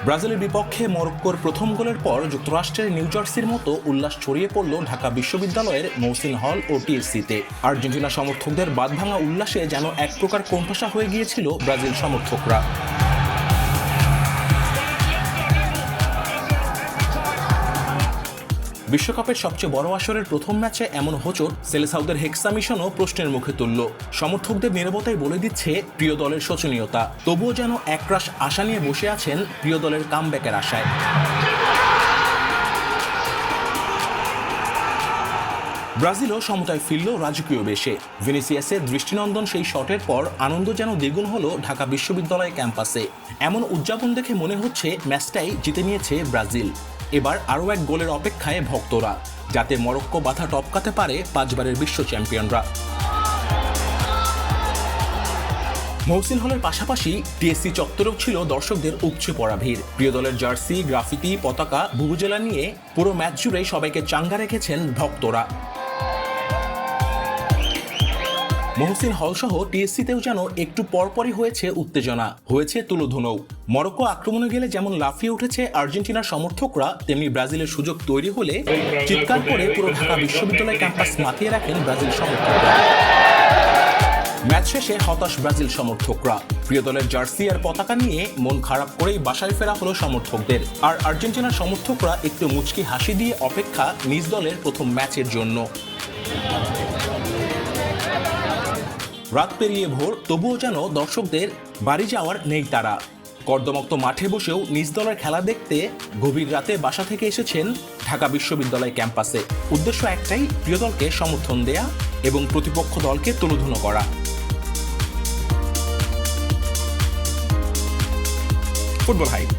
ব্রাজিলের বিপক্ষে মরক্কোর প্রথম গোলের পর যুক্তরাষ্ট্রের নিউ জার্সির মতো উল্লাস ছড়িয়ে পড়ল ঢাকা বিশ্ববিদ্যালয়ের মহসিন হল ও টিএসসিতে। আর্জেন্টিনা সমর্থকদের বাঁধভাঙা উল্লাসে যেন এক প্রকার কোণঠাসা হয়ে গিয়েছিল ব্রাজিল সমর্থকরা। বিশ্বকাপের সবচেয়ে বড় আসরের প্রথম ম্যাচে এমন হোঁচট সেলেসাউদের হেক্সা মিশনও প্রশ্নের মুখে তুলল। সমর্থকদের নীরবতাই বলে দিচ্ছে প্রিয় দলের শোচনীয়তা। তবুও যেন একরাশ আশা নিয়ে বসে আছেন প্রিয় দলের কামব্যাকের আশায়। ব্রাজিলও সমতায় ফিরল রাজকীয় বেশে। ভিনিসিয়াসের দৃষ্টিনন্দন সেই শটের পর আনন্দ যেন দ্বিগুণ হলো ঢাকা বিশ্ববিদ্যালয় ক্যাম্পাসে। এমন উদযাপন দেখে মনে হচ্ছে ম্যাচটাই জিতে নিয়েছে ব্রাজিল। এবার আরও এক গোলের অপেক্ষায় ভক্তরা, যাতে মরক্কো বাধা টপকাতে পারে 5 বারের বিশ্ব চ্যাম্পিয়নরা। মহসিন হলের পাশাপাশি টিএসসি চত্বরেও ছিল দর্শকদের উপচে পড়া ভিড়। প্রিয় দলের জার্সি, গ্রাফিতি, পতাকা, ভুবুজেলা নিয়ে পুরো ম্যাচ জুড়েই সবাইকে চাঙ্গা রেখেছেন ভক্তরা। মহসিন হল সহ টিএসসিতেও যেন একটু পরপরই হয়েছে উত্তেজনা, হয়েছে তুলোধুনোও। মরক্কো আক্রমণে গেলে যেমন লাফিয়ে উঠেছে আর্জেন্টিনার সমর্থকরা, তেমনি ব্রাজিলের সুযোগ তৈরি হলে চিৎকার করে পুরো ঢাকা বিশ্ববিদ্যালয় ক্যাম্পাস মাতিয়ে রাখেন ব্রাজিল সমর্থকরা। ম্যাচ শেষে হতাশ ব্রাজিল সমর্থকরা। প্রিয় দলের জার্সি আর পতাকা নিয়ে মন খারাপ করেই বাসায় ফেরা হলো সমর্থকদের। আর আর্জেন্টিনার সমর্থকরা একটু মুচকি হাসি দিয়ে অপেক্ষা নিজ দলের প্রথম ম্যাচের জন্য। রাত পেরিয়ে ভোর, তবুও যেন দর্শকদের বাড়ি যাওয়ার নেই তারা। কর্দমাক্ত মাঠে বসেও নিজ দলের খেলা দেখতে গভীর রাতে বাসা থেকে এসেছেন ঢাকা বিশ্ববিদ্যালয় ক্যাম্পাসে। উদ্দেশ্য একটাই, প্রিয় দলকে সমর্থন দেয়া এবং প্রতিপক্ষ দলকে তুলোধুনো করা। Football hype.